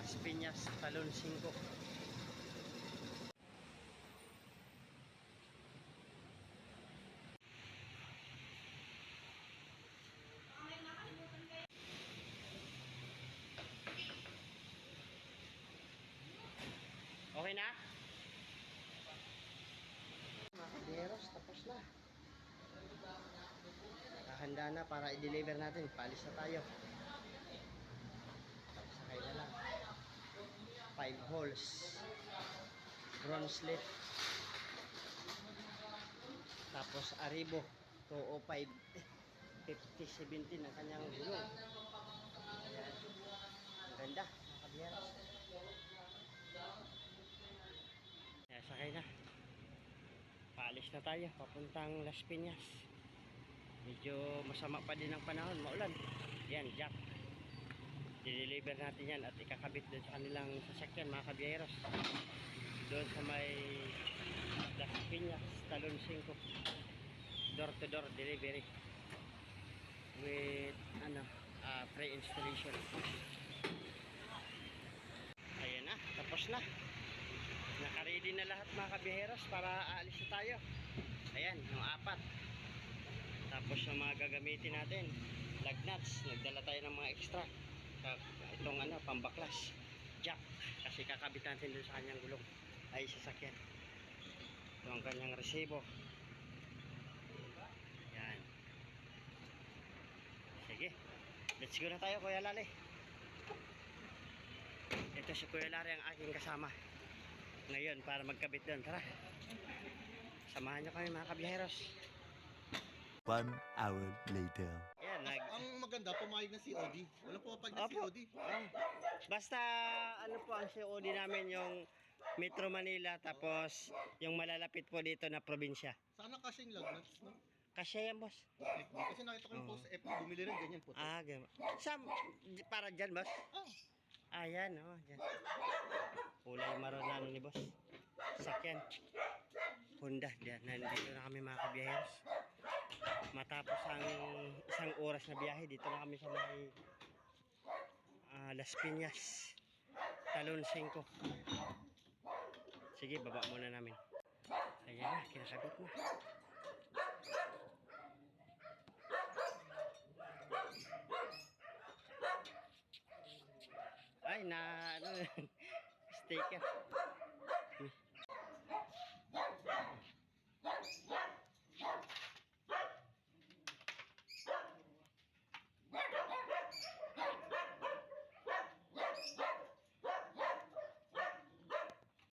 Las Piñas, Talon 5. Okay na? Mga kaberos, tapos na. Nakahanda na para i-deliver natin. Palis na tayo. Tapos sakay na lang. 5 holes. Bronze slit. Tapos Aribo. 205. 50-17 ang kanyang gulong. Ayan. Ang ganda, mga kaberos. Ayan, sakay na. Paalis na tayo, papuntang Las Piñas. Medyo masama pa din ang panahon, maulan. Yan, jack. I-deliver natin yan at ikakabit doon sa kanilang sasakyan, mga kabiyeros. Doon sa may Las Piñas, Talon 5. Door to door delivery. With, pre-installation. Ayan na, tapos na. Nakaready na lahat, mga kabiyeros, para aalis na tayo. Ayan, yung 4. Tapos yung mga gagamitin natin, lug nuts, nagdala tayo ng mga extra. Itong pambaklas, jack, kasi kakabit natin dun sa kanyang gulong ay sasakyan. Ito ang kanyang resibo. Yan. Sige, let's go na tayo, Kuya Lali. Ito si Kuya Lali ang aking kasama ngayon para magkabit doon. Tara, samahan nyo kami, mga kabiyeros. 1 hour later. Ayan, Ang maganda, pumayag na COD. Walang pumapayag na COD. basta ano po ang COD namin, yung Metro Manila, tapos yung malalapit po dito na probinsya. Sana kasing lug nuts, no? Kasi yan, boss. Kasi nakita ko yung post sa FB, bumili rin ganyan po. Gama. Para dyan, boss? Oh, Ayan, dyan. Kulay maroon na ni boss. Sakyan. Honda, dyan. Nandito na kami, mga kabiyaheros. Matapos ang isang oras na biyahe, dito na kami sa may Las Piñas, Talon 5. Sige, baba muna namin. Ayan na, kinakabit na. Ay, sticker.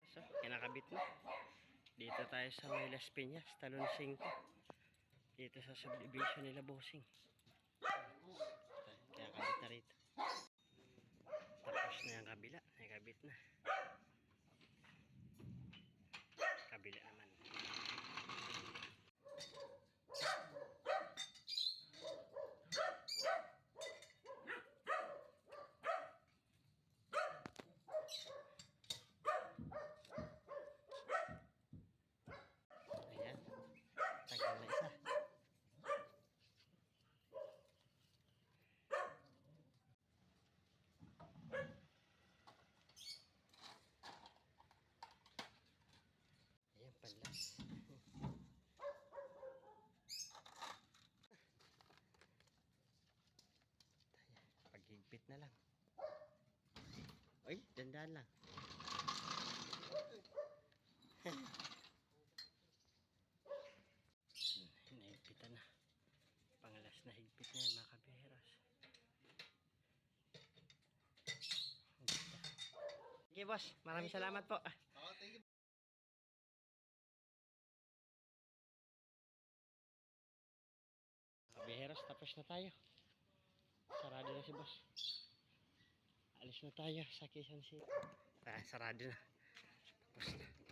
So, kinakabit na. Dito tayo sa may Las Piñas, Talon 5. Dito sa subdivision nila, bossing. Kinakabit na rito. Tapos na yung kabila, nakabit na. Kabila naman. Ayan, tagal na isa. Ayan, panlas. Paghigpit na lang. Uy, dandan lang. Nahigpitan na. Pangalas na higpit na yan, mga kabiyeros. Sige, boss. Maraming salamat po. thank you. Kabiyeros, tapos na tayo. Sarado na si boss. Alis na tayo sa Quezon City. Sarado na. Tapos na.